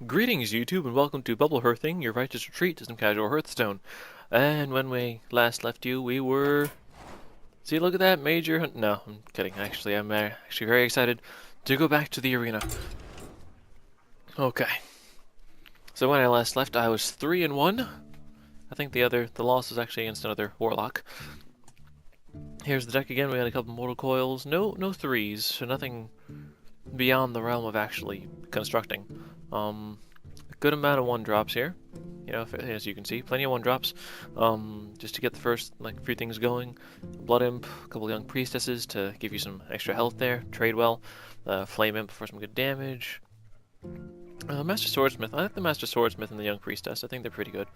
Greetings YouTube and welcome to Bubble Hearthing, your righteous retreat to some casual Hearthstone. And when we last left you, we were... See, look at that major hunt. No, I'm kidding. Actually, I'm actually very excited to go back to the arena. Okay. So when I last left, I was 3-1. I think the loss was actually against another Warlock. Here's the deck again. We had a couple mortal coils. No threes, so nothing beyond the realm of actually constructing. A good amount of 1-drops here. You know, as you can see, plenty of 1-drops. Just to get the first few things going. Blood Imp, a couple young priestesses to give you some extra health there. Trade well. Flame Imp for some good damage. Master Swordsmith. I like the Master Swordsmith and the young priestess. I think they're pretty good.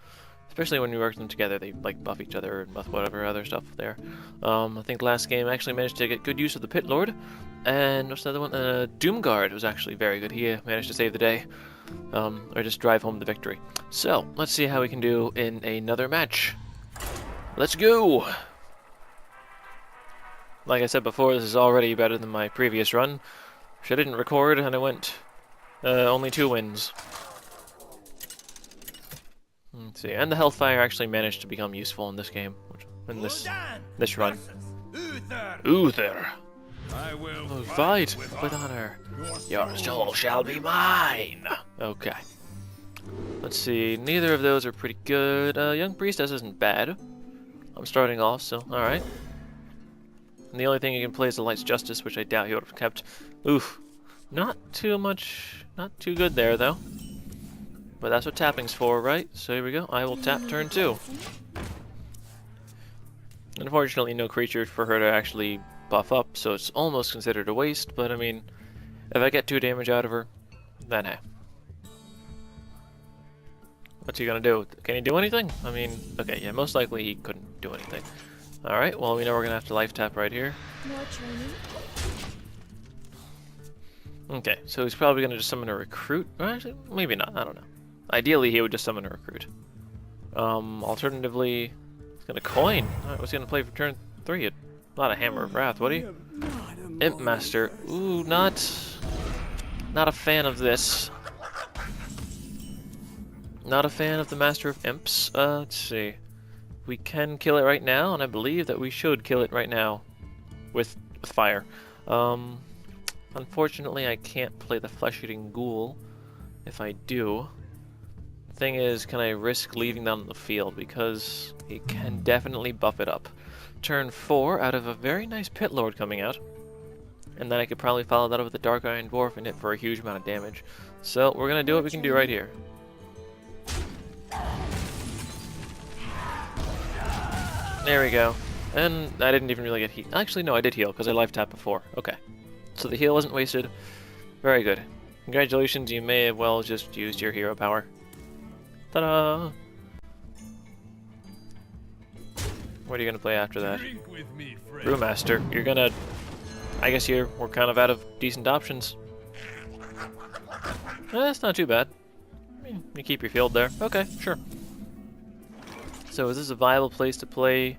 Especially when you work them together, they buff each other and buff whatever other stuff there. I think last game I actually managed to get good use of the Pit Lord. And what's the other one? Doomguard was actually very good. He managed to save the day. Or just drive home the victory. So, let's see how we can do in another match. Let's go! Like I said before, this is already better than my previous run. Which I didn't record, and I went only 2 wins. Let's see, and the Hellfire actually managed to become useful in this game, in this run. Uther! I will fight with honor. Your soul shall be mine. Okay. Let's see. Neither of those are pretty good. Young Priestess isn't bad. I'm starting off, so alright. And the only thing you can play is the Light's Justice, which I doubt he would have kept. Oof. Not too good there, though. But that's what tapping's for, right? So here we go. I will tap turn 2. Unfortunately, no creature for her to actually buff up, so it's almost considered a waste, but I mean, if I get 2 damage out of her, then hey. What's he gonna do? Can he do anything? I mean, okay, yeah, most likely he couldn't do anything. Alright, well, we know we're gonna have to life tap right here. More training. Okay, so he's probably gonna just summon a recruit. Well, actually, maybe not, I don't know. Ideally, he would just summon a recruit. Alternatively, he's gonna coin. Alright, what's he gonna play for turn 3? Not a Hammer of Wrath, would he? Imp Master. Ooh, not a fan of this. Not a fan of the Master of Imps. Let's see. We can kill it right now, and I believe that we should kill it right now with fire. Unfortunately, I can't play the Flesh-Eating Ghoul if I do. The thing is, can I risk leaving that on the field? Because he can definitely buff it up. Turn 4 out of a very nice Pit Lord coming out. And then I could probably follow that up with a Dark Iron Dwarf and hit for a huge amount of damage. So we're going to do what we can do right here. There we go. And I didn't even really get heal. Actually, no, I did heal because I life tapped before. Okay. So the heal wasn't wasted. Very good. Congratulations, you may have well just used your hero power. Ta-da! What are you gonna play after that? Brewmaster. You're gonna... I guess we're kind of out of decent options. That's not too bad. I mean, you keep your field there. Okay, sure. So is this a viable place to play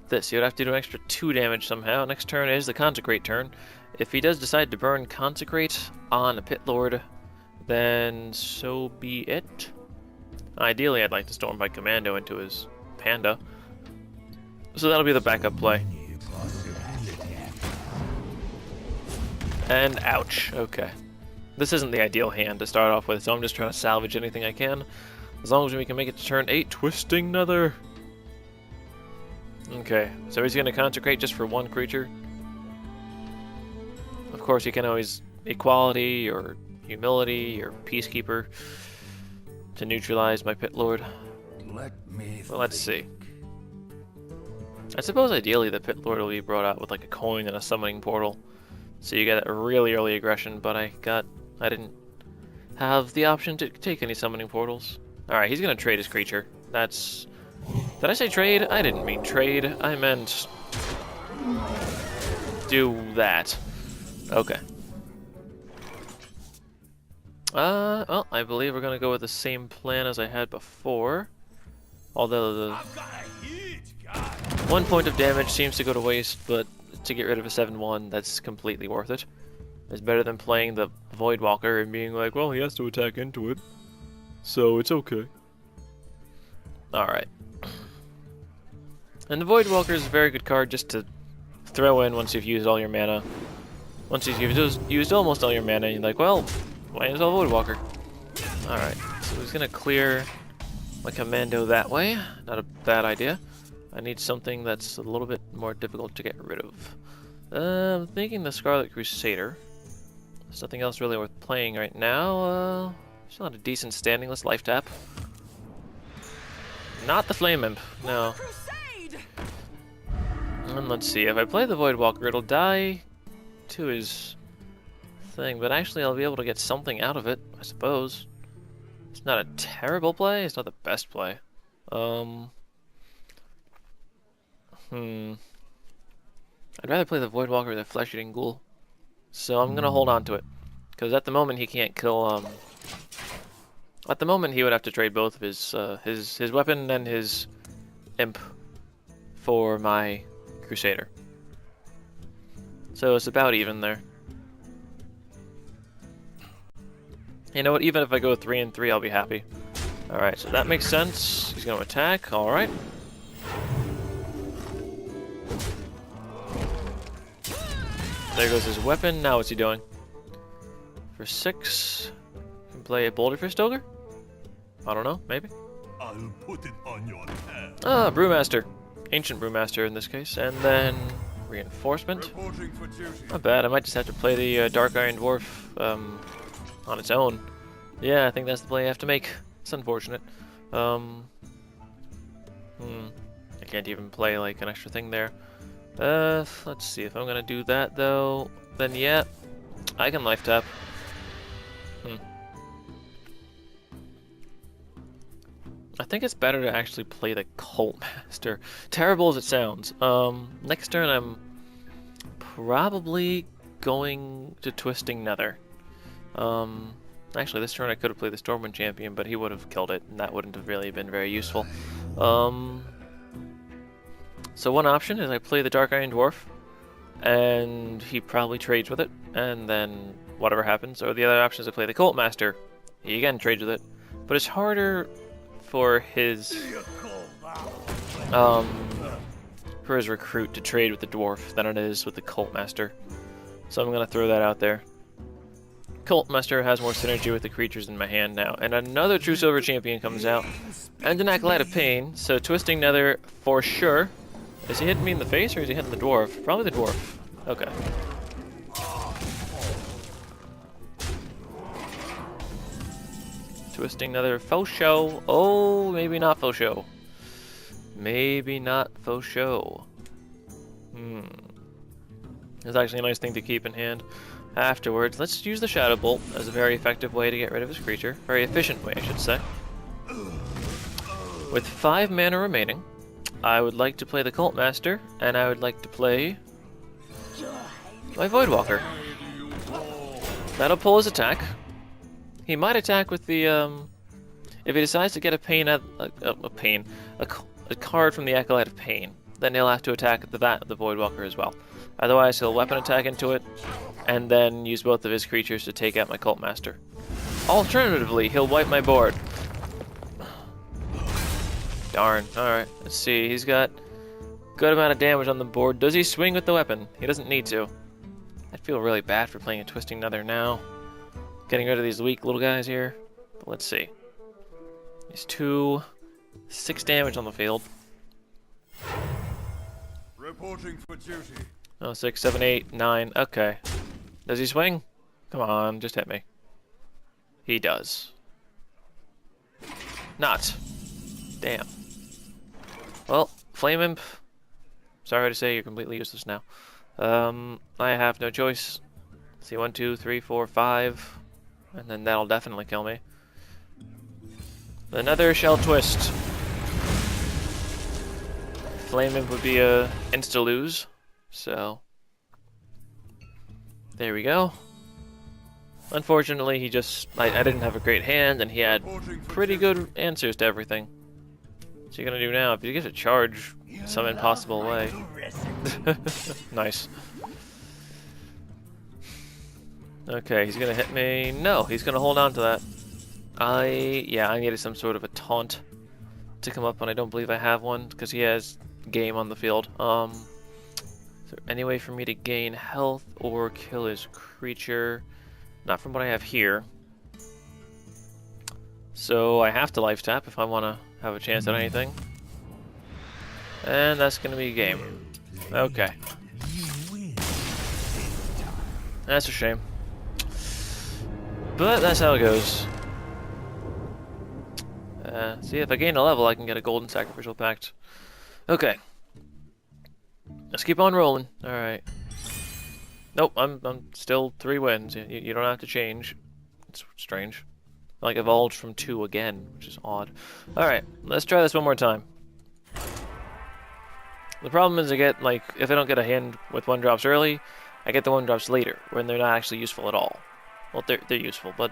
this? You would have to do an extra 2 damage somehow. Next turn is the Consecrate turn. If he does decide to burn Consecrate on a Pit Lord, then so be it. Ideally, I'd like to Stormlight Commando into his Panda. So that'll be the backup play. And ouch. Okay. This isn't the ideal hand to start off with, so I'm just trying to salvage anything I can. As long as we can make it to turn 8, Twisting Nether. Okay, so he's going to Consecrate just for 1 creature. Of course, you can always Equality or Humility or Peacekeeper to neutralize my Pit Lord. Well, let's see. I suppose ideally the Pit Lord will be brought out with like a coin and a summoning portal. So you get a really early aggression, but I didn't have the option to take any summoning portals. Alright, he's gonna trade his creature. Did I say trade? I didn't mean trade. I meant do that. Okay. Well, I believe we're gonna go with the same plan as I had before. Although the 1 point of damage seems to go to waste, but to get rid of a 7-1, that's completely worth it. It's better than playing the Voidwalker and being like, well, he has to attack into it, so it's okay. Alright. And the Voidwalker is a very good card just to throw in once you've used all your mana. Once you've used almost all your mana, you're like, well, why is all Voidwalker? Alright, so he's gonna clear my commando that way. Not a bad idea. I need something that's a little bit more difficult to get rid of. I'm thinking the Scarlet Crusader. There's nothing else really worth playing right now. Still not a decent standing. Let's life tap. Not the Flame Imp, no. And let's see, if I play the Voidwalker, it'll die to his thing, but actually I'll be able to get something out of it, I suppose. It's not a terrible play, it's not the best play. I'd rather play the Voidwalker with a Flesh-Eating Ghoul. So I'm gonna hold on to it. Because at the moment he can't kill, at the moment he would have to trade both of his weapon and his imp for my Crusader. So it's about even there. You know what, even if I go 3 and 3, I'll be happy. Alright, so that makes sense. He's gonna attack, alright. There goes his weapon. Now what's he doing? For 6, you can play a Boulder Fist Ogre? I don't know, maybe. I'll put it on your head. Ah, Brewmaster. Ancient Brewmaster in this case. And then Reinforcement. Not bad, I might just have to play the Dark Iron Dwarf on its own. Yeah, I think that's the play I have to make. It's unfortunate. I can't even play like an extra thing there. Let's see, if I'm gonna do that though, then yeah, I can life tap. I think it's better to actually play the Cult Master. Terrible as it sounds. Next turn I'm probably going to Twisting Nether. Actually this turn I could have played the Stormwind Champion, but he would have killed it, and that wouldn't have really been very useful. So one option is I play the Dark Iron Dwarf, and he probably trades with it, and then whatever happens. Or the other option is I play the Cult Master. He again trades with it, but it's harder for his recruit to trade with the Dwarf than it is with the Cult Master. So I'm gonna throw that out there. Cult Master has more synergy with the creatures in my hand now, and another True Silver Champion comes out, and an Acolyte of Pain. So Twisting Nether for sure. Is he hitting me in the face, or is he hitting the Dwarf? Probably the Dwarf. Okay. Twisting Nether faux show. Oh, maybe not faux show. Maybe not faux show. It's actually a nice thing to keep in hand. Afterwards, let's use the Shadow Bolt as a very effective way to get rid of his creature. Very efficient way, I should say. With 5 mana remaining, I would like to play the Cult Master, and I would like to play my Voidwalker. That'll pull his attack. He might attack with the, if he decides to get a card from the Acolyte of Pain, then he'll have to attack the Voidwalker as well. Otherwise, he'll weapon attack into it, and then use both of his creatures to take out my Cult Master. Alternatively, he'll wipe my board. Darn. Alright, let's see. He's got a good amount of damage on the board. Does he swing with the weapon? He doesn't need to. I feel really bad for playing a Twisting Nether now. Getting rid of these weak little guys here. But let's see. He's 6 damage on the field. Reporting for duty. Oh, 6, 7, 8, 9. Okay. Does he swing? Come on, just hit me. He does. Not. Damn. Well, Flame Imp. Sorry to say, you're completely useless now. I have no choice. Let's see, 1, 2, 3, 4, 5. And then that'll definitely kill me. Another Shell Twist. Flame Imp would be a insta-lose. So, there we go. Unfortunately, I didn't have a great hand, and he had pretty good answers to everything. What's he gonna do now? If he gets a charge some impossible way. Nice. Okay, he's gonna hit me. No, he's gonna hold on to that. Yeah, I needed some sort of a taunt to come up, and I don't believe I have one because he has game on the field. Is there any way for me to gain health or kill his creature? Not from what I have here. So I have to life tap if I want to have a chance at anything. And that's gonna be game. Okay. That's a shame. But that's how it goes. See, if I gain a level, I can get a golden sacrificial pact. Okay. Let's keep on rolling. Alright. Nope, I'm still 3 wins. You don't have to change. It's strange. Like, evolved from 2 again, which is odd. Alright, let's try this one more time. The problem is I get, like, if I don't get a hand with 1-drops early, I get the 1-drops later, when they're not actually useful at all. Well, they're useful, but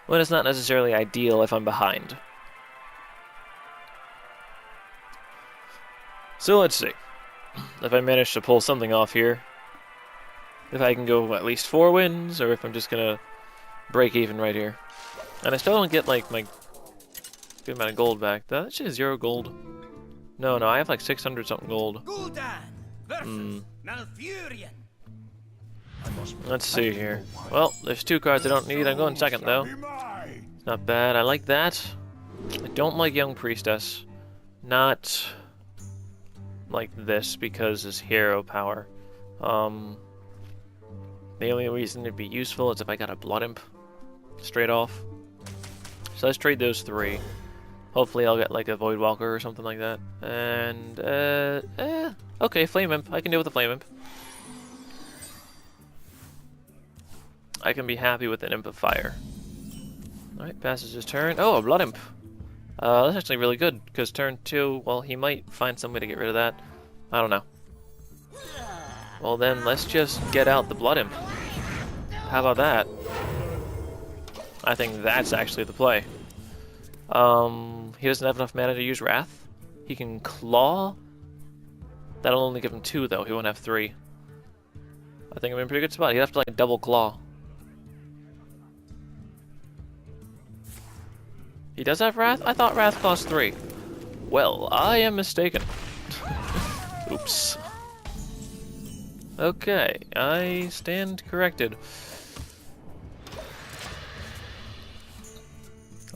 when it's not necessarily ideal if I'm behind. So let's see if I manage to pull something off here. If I can go at least 4 wins, or if I'm just gonna break even right here. And I still don't get like my good amount of gold back. That's just 0 gold. No, I have like 600 something gold. Let's see here. Well, there's 2 cards I don't need. I'm going second though. It's not bad. I like that. I don't like Young Priestess. Not like this because it's hero power. The only reason it'd be useful is if I got a Blood Imp straight off. So let's trade those 3. Hopefully I'll get like a Void Walker or something like that. And, okay, Flame Imp. I can deal with the Flame Imp. I can be happy with an Imp of Fire. Alright, passes his turn. Oh, a Blood Imp. That's actually really good, because turn 2, well, he might find some way to get rid of that. I don't know. Well then, let's just get out the Blood Imp. How about that? I think that's actually the play. He doesn't have enough mana to use Wrath. He can Claw. That'll only give him 2 though, he won't have 3. I think I'm in a pretty good spot. He'd have to like double Claw. He does have Wrath? I thought Wrath cost 3. Well, I am mistaken. Oops. Okay, I stand corrected.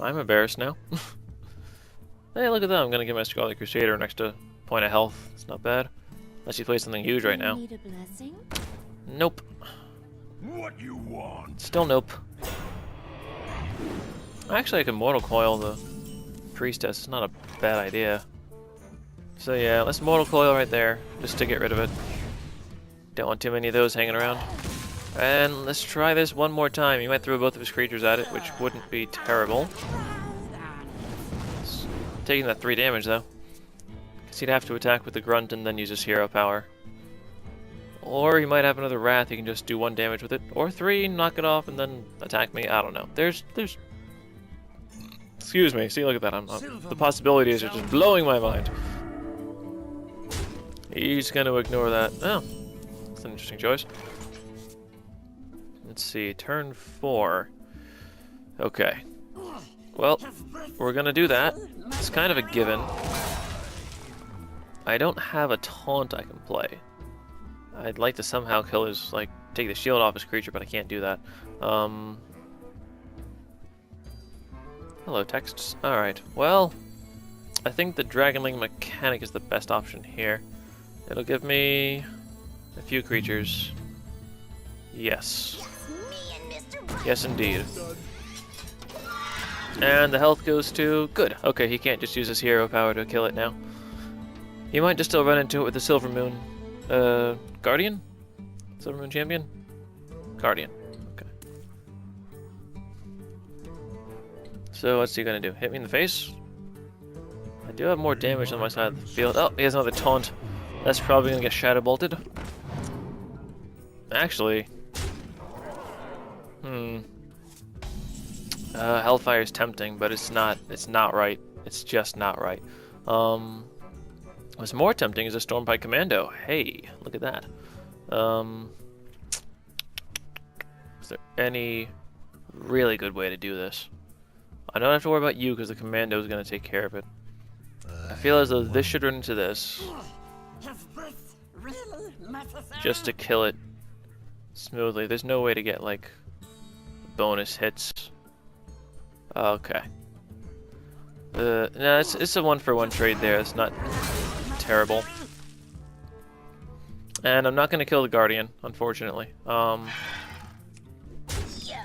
I'm embarrassed now. Hey, look at that. I'm gonna get my Scarlet Crusader next to point of health. It's not bad. Unless he plays something huge right now. Need a blessing? Nope. What you want? Still nope. Actually, I can Mortal Coil the Priestess. It's not a bad idea. So yeah, let's Mortal Coil right there, just to get rid of it. Don't want too many of those hanging around. And let's try this one more time. He might throw both of his creatures at it, which wouldn't be terrible. It's taking that 3 damage though. Because he'd have to attack with the Grunt and then use his hero power. Or he might have another Wrath, he can just do 1 damage with it. Or 3, knock it off, and then attack me. I don't know. There's... Excuse me, see, look at that. The possibilities are just blowing my mind. He's gonna ignore that. Oh, that's an interesting choice. Let's see, turn 4. Okay. Well, we're gonna do that. It's kind of a given. I don't have a taunt I can play. I'd like to somehow kill his, like, take the shield off his creature, but I can't do that. Hello, texts. Alright, well, I think the Dragonling mechanic is the best option here. It'll give me a few creatures. Yes. Yes, indeed. And the health goes to... Good. Okay, he can't just use his hero power to kill it now. He might just still run into it with the Silver Moon. Guardian? Silver Moon Champion? Guardian. Okay. So what's he gonna do? Hit me in the face? I do have more damage on my side of the field. Oh, he has another taunt. That's probably gonna get Shadow Bolted. Actually... Hellfire is tempting, but it's not right. It's just not right. What's more tempting is a Stormpike Commando. Hey, look at that. there any really good way to do this? I don't have to worry about you because the commando is going to take care of it. I feel as though this should run into this. Just to kill it smoothly. There's no way to get, like, bonus hits. Okay. No, it's a one-for-one trade there. It's not terrible. And I'm not going to kill the Guardian, unfortunately.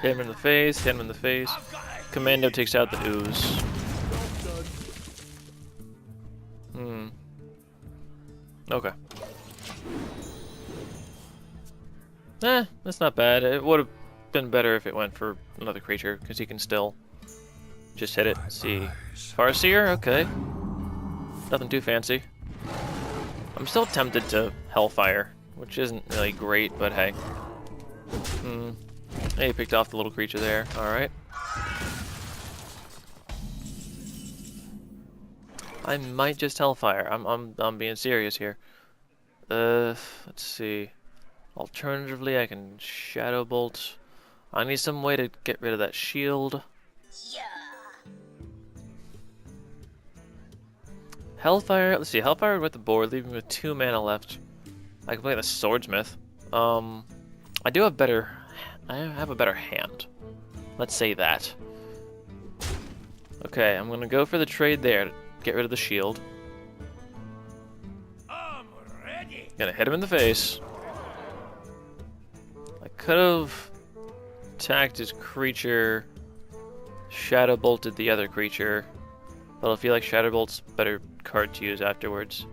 Hit him in the face, hit him in the face. Commando takes out the ooze. Okay. That's not bad. It would have been better if it went for another creature, because he can still just hit it. Let's see. Farseer? Okay. Nothing too fancy. I'm still tempted to Hellfire, which isn't really great, but hey. Hey, he picked off the little creature there. Alright. I might just Hellfire. I'm being serious here. Let's see. Alternatively, I can Shadow Bolt. I need some way to get rid of that shield. Hellfire. Let's see. Hellfire with the board, leaving me with 2 mana left. I can play the Swordsmith. I do have better. I have a better hand. Let's say that. Okay, I'm gonna go for the trade there to get rid of the shield. I'm ready. Gonna hit him in the face. I could have attacked his creature, Shadow Bolted the other creature, but I feel like Shadow Bolt's a better card to use afterwards.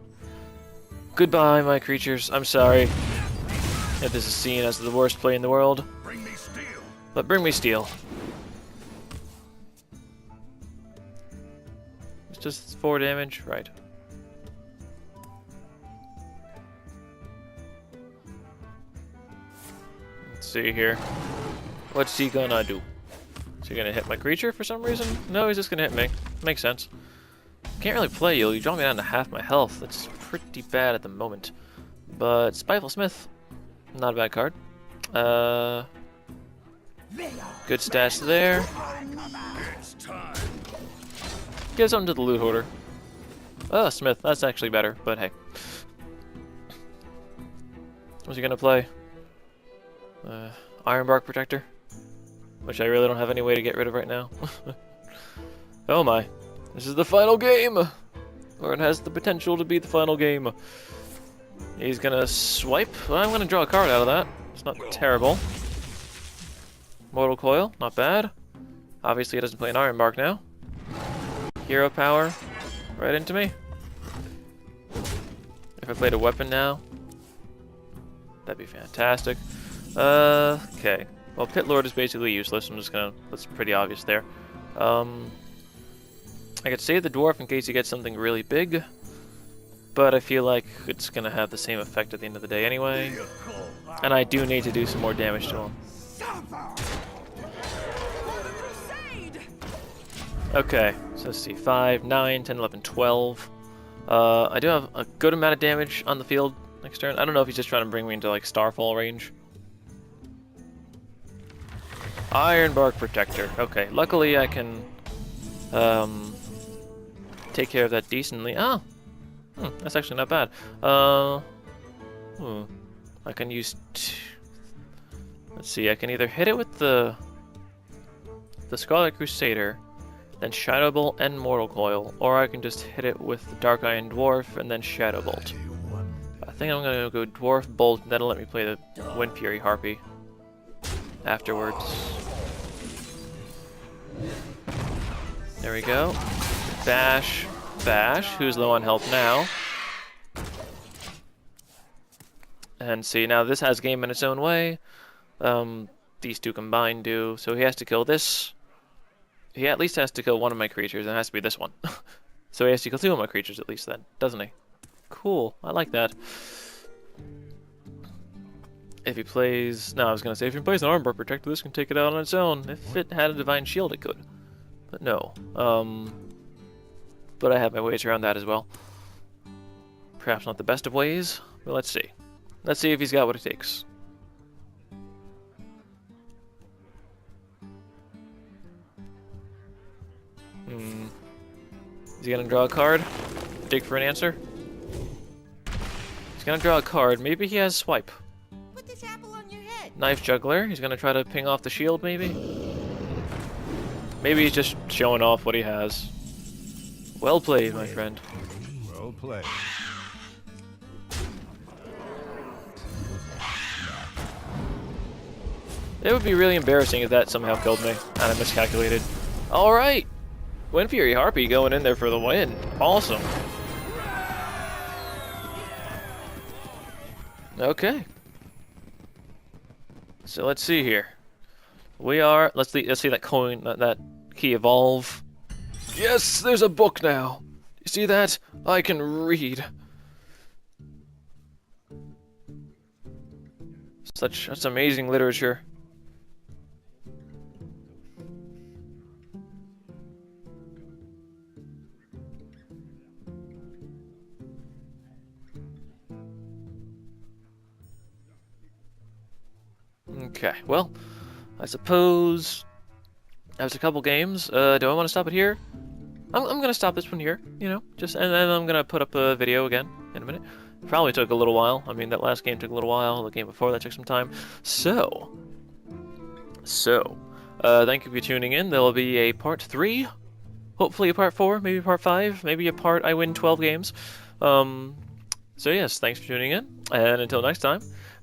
Goodbye, my creatures. I'm sorry if this is seen as the worst play in the world. Bring me steel. But bring me steel. It's just 4 damage, right? Let's see here. What's he gonna do? Is he gonna hit my creature for some reason? No, he's just gonna hit me. Makes sense. Can't really play you. You drop me down to half my health. That's pretty bad at the moment. But Spiteful Smith, not a bad card. Good stats there. It's time. Give something to the loot hoarder. Oh, Smith. That's actually better, but hey. What's he gonna play? Ironbark Protector? Which I really don't have any way to get rid of right now. Oh my. This is the final game! Or it has the potential to be the final game. He's gonna swipe. Well, I'm gonna draw a card out of that. It's not terrible. Mortal Coil, not bad. Obviously, he doesn't play an Ironbark now. Hero Power, right into me. If I played a weapon now, that'd be fantastic. Okay. Well, Pit Lord is basically useless. I'm just gonna. That's pretty obvious there. I could save the dwarf in case he gets something really big, but I feel like it's gonna have the same effect at the end of the day anyway. And I do need to do some more damage to him. Okay, so let's see. 5, 9, 10, 11, 12. I do have a good amount of damage on the field next turn. I don't know if he's just trying to bring me into like Starfall range. Ironbark Protector. Okay, luckily I can take care of that decently. Oh, that's actually not bad. I can use. Let's see. I can either hit it with the Scarlet Crusader, then Shadow Bolt and Mortal Coil, or I can just hit it with the Dark Iron Dwarf and then Shadow Bolt. I think I'm gonna go Dwarf Bolt, and that'll let me play the Wind Fury Harpy afterwards. There we go. Bash, Bash, who's low on health now. And see, now this has game in its own way. These two combined do, so he has to kill this. He at least has to kill one of my creatures, and it has to be this one. So he has to kill 2 of my creatures at least then, doesn't he? Cool, I like that. If he plays... No, I was going to say, if he plays an Armbar Protector, this can take it out on its own. If it had a Divine Shield, it could. But no. But I have my ways around that as well. Perhaps not the best of ways, but let's see. Let's see if he's got what it takes. Is he gonna draw a card? Dig for an answer? He's gonna draw a card. Maybe he has swipe. Put this apple on your head. Knife juggler. He's gonna try to ping off the shield, maybe? Maybe he's just showing off what he has. Well played, my friend. Well played. It would be really embarrassing if that somehow killed me, and I miscalculated. Alright! Wind Fury Harpy going in there for the win. Awesome. Okay. So let's see here. We are... Let's see that coin, that key evolve. Yes, there's a book now. You see that? I can read. That's amazing literature. Okay, well, I suppose that was a couple games. Do I want to stop it here? I'm gonna stop this one here, you know, and then I'm gonna put up a video again in a minute. Probably took a little while. I mean, that last game took a little while. The game before that took some time. So, thank you for tuning in. There will be a part 3, hopefully a part 4, maybe a part 5, maybe a part I win 12 games. So yes, thanks for tuning in, and until next time,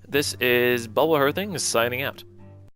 this is Bubble Hearthing signing out.